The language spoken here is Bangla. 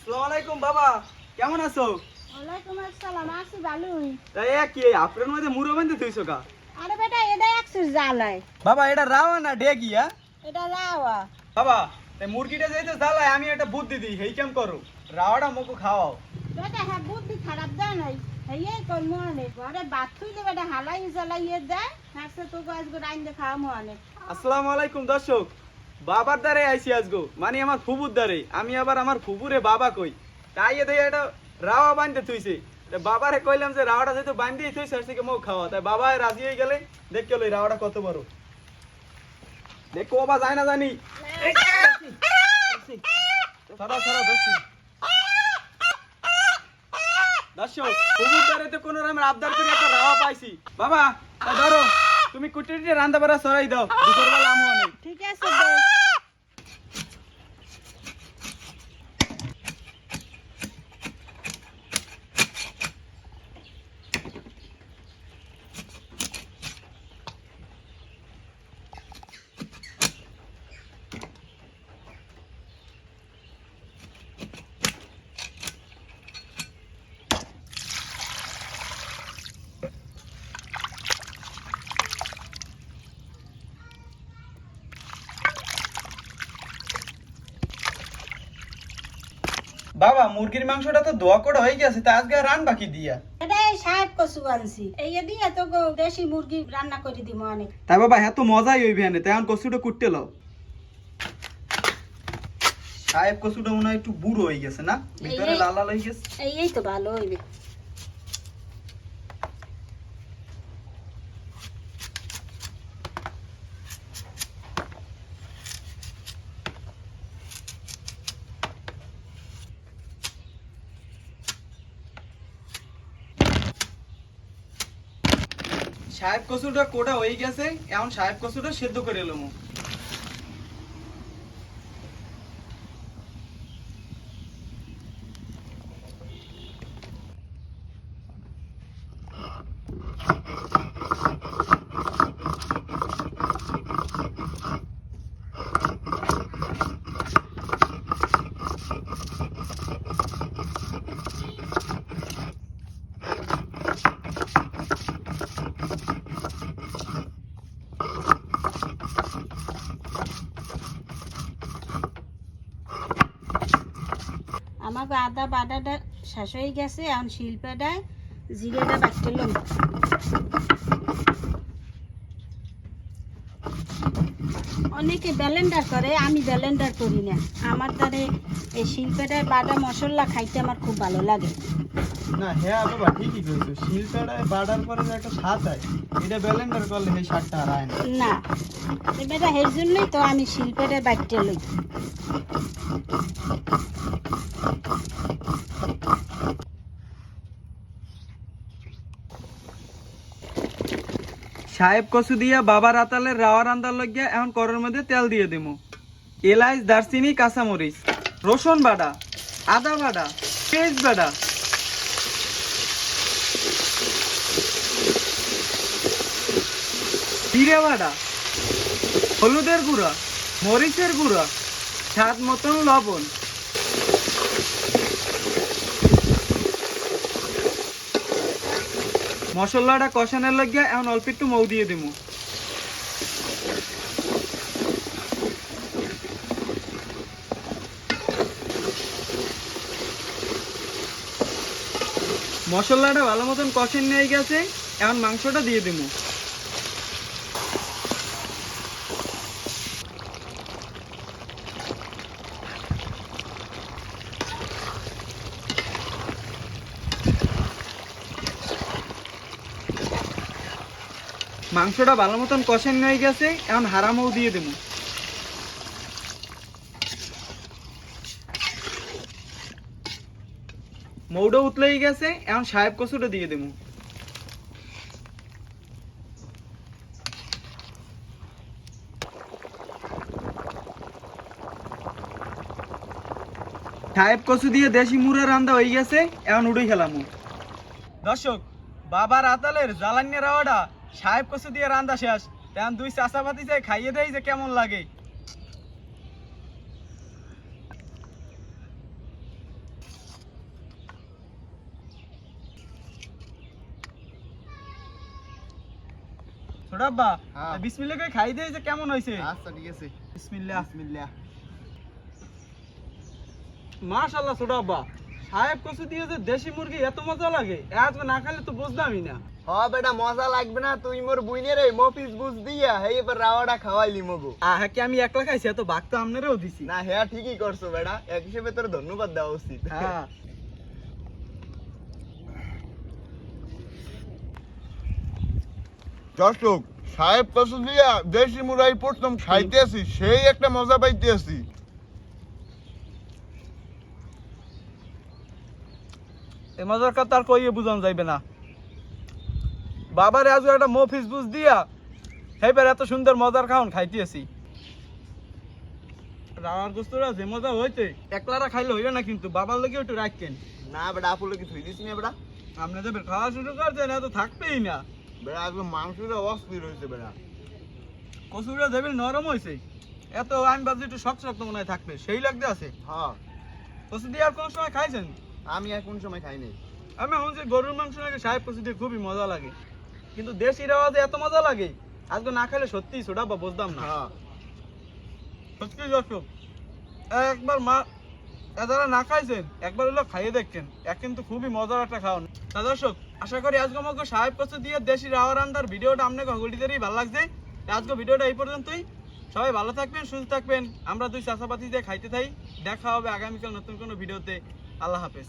আসসালামু আলাইকুম বাবা, কেমন আছো? ওয়ালাইকুম আসসালাম, আছি ভালোই। তাই কি আপনার মধ্যে মুড়ো বান্ধে থইছো কা? আরে বেটা, এটা একশো জ্বালায়। বাবা এটা রাওয়া না ডেগি? এটা রাওয়া। বাবা এই মুরগিটা যেতে জ্বালায় আমি একটা বুদ্ধি দিই, হেই কেম করো রাওয়াটা মুখো খাওয়াও। বেটা হ্যাঁ, বুদ্ধি খারাপ দেয় নাই। এই কর্ম অনেক ঘরে বাদ থুইলে বেটা হালাই জ্বালাইয়ে দেয়। হাসছে তোকে আজকে রাইন্দে খাওয়ামো অনেক। আসসালামু আলাইকুম দর্শক, বাবার দ্বারে আইছি আজগো, মানে আমার ফুবুর দ্বারে। আমি আবার আমার ফুবুরে বাবা কই, তাই এদের এটা রাওয়া বান্ধে থুইছে। বাবারে কইলাম যে রাওয়াটা যেহেতু বান্ধেই থুইছে আজকে মুখ খাওয়া, তাই বাবা রাজি হয়ে গেলে দেখ কেলো রাওয়াটা কত বড়। দেখো বাবা যায় না জানি। ছাড়াও ছাড়াও ধরছি। দর্শক ফুবুর দ্বারে তো কোনো রকমের আবদার করে একটা রাওয়া পাইছি। বাবা তা ধরো, তুমি কুটিতে রান্না বাড়া সরাই দাও, দুপুরবেলা আমু অনেক। ঠিক আছে দে। বাবা মুরগির মাংসটা তো দোয়া করে হয়ে গেছে, তা আজকে রান বাকি দিয়া। এটা এই সাহেব কচু আনছি, এই দিয়ে তো দেশি মুরগি রান্না করে দিব অনেক। তাই বাবা এত মজাই হইবে না, তাই এখন কচুটা কুটতে লও। সাহেব কচুটা মনে হয় একটু বুড়ো হয়ে গেছে না, ভিতরে লাল লাল হয়ে গেছে। এই তো ভালো হইবে। সাহেব কচুটা কোটা হয়ে গেছে, এখন সাহেব কচুটা সেদ্ধ করে এলাম। আমাকে আদা বাটাটা শেষ হয়ে গেছে, এখন শিল্পাটায় জিরেটা বাটলাম। অনেকে ব্লেন্ডার করে, আমি ব্লেন্ডার করি না। আমার দ্বারে এই শিল্পাটায় বাটা মশলা খাইতে আমার খুব ভালো লাগে। না হ্যাঁ বাবা ঠিকই কইছো, শিলপাটায় বাড়ার পরে যে একটা স্বাদ হয়, এটা ব্লেন্ডার করলে সেই স্বাদটা আর হয় না। না, এটা এর জন্যই তো আমি শিল্পাটায় বাটতে লই। সাহেব কচু দিয়া বাবার আতালের রাওয়া রান্দার লাগিয়া এখন কড়ার মধ্যে তেল দিয়ে দেবো। এলাচ, দারচিনি, কাঁচামরিচ, রসুন বাটা, আদা বাটা, পেঁয়াজ বাটা, জিরে বাটা, হলুদের গুঁড়া, মরিচের গুঁড়া, স্বাদ মতন লবণ। মশলাটা কষানোর লাগিয়া এখন অল্প একটু মৌ দিয়ে দেবো। মশলাটা ভালো মতন কষান নিয়ে গেছে, এখন মাংসটা দিয়ে দেবো। মাংসটা ভালো মতন কষান নিয়ে গেছে, এখন হারা মৌ দিয়ে দেবো। মৌটা উতলেই গেছে, এখন সাহেব কচুটা দিয়ে দেবো। সাহেব কচু দিয়ে দেশি মুড়া রান্দা হয়ে গেছে, এখন উড়ে খেলাম। দর্শক বাবার আতালের জ্বালানি রাওয়াটা সাহেব কচু দিয়ে রান্দা শেষ, এখন দুই চাচাপাতি চাই খাইয়ে দেয় যে কেমন লাগে। ছোট আব্বা হ্যাঁ। বিসমিল্লাহ করে খাই দেই যে কেমন হইছে আচ্ছা ঠিক আছে বিসমিল্লাহ বিসমিল্লাহ মাশাআল্লাহ ছোট আব্বা সাহেব কচু দিয়ে যে দেশি মুরগি এত মজা লাগে আজকে না খাইলে তো বুঝতামই না হ বেটা মজা লাগবে না তুই মোর বুইনের এই মফিস বুঝ দিয়া হেই এবার রাওয়াটা খাওয়াইলি মগো হ্যাঁ কি আমি একলা খাইছি এত ভাগ তো আপনারও দিছি না হ্যাঁ ঠিকই করছো বেটা এক হিসেবে তোর ধন্যবাদ দেওয়া উচিত হ্যাঁ দর্শক সাহেব কচু দিয়া দেশি মুরাই প্রথম খাইতে আসি সেই একটা মজা পাইতে আসি এই মজার কথা আর কইয়ে বুঝানো যাইবে না বাবারে আজকে একটা মফিস বুঝ দিয়া হেবার এত সুন্দর মজার খাওন খাইতেছি রাওয়ার গোস্তরা যে মজা হইতে একলারা খাইলে হইবে না কিন্তু বাবার লেগে একটু রাখতেন না বেটা আপুলে কি থুই দিস না বেটা আপনি যে খাওয়া শুরু করছেন এত থাকবেই না বেটা আজকে মাংসটা অস্থির হয়েছে বেটা কচুরা দেবেন নরম হয়েছে এত আমি ভাবছি একটু শক্ত শক্ত মনে হয় থাকবে সেই লাগতে আছে হ্যাঁ কচু দিয়ে আর কোন সময় খাইছেন আমি আর কোন সময় খাই নাই আমি এখন যে গরুর মাংস লাগে সাহেব কচু দিয়ে খুবই মজা লাগে কিন্তু দেশি রাওয়াতে এত মজা লাগে আজকে না খেলে সত্যি ছোটা বা বুঝতাম না হ্যাঁ সত্যি দর্শক একবার মা যারা না খাইছেন একবার হলো খাইয়ে দেখেন এক কিন্তু খুবই মজার একটা খাওয়ান তা দর্শক আশা করি আজকে আমাকে সাহেব কচু দিয়ে দেশি রাওয়া রান্নার ভিডিওটা আপনাকে হগুলিদেরই ভালো লাগছে আজকে ভিডিওটা এই পর্যন্তই সবাই ভালো থাকবেন সুস্থ থাকবেন আমরা দুই চাষাপাতি দিয়ে খাইতে থাই দেখা হবে আগামীকাল নতুন কোনো ভিডিওতে আল্লাহ হাফেজ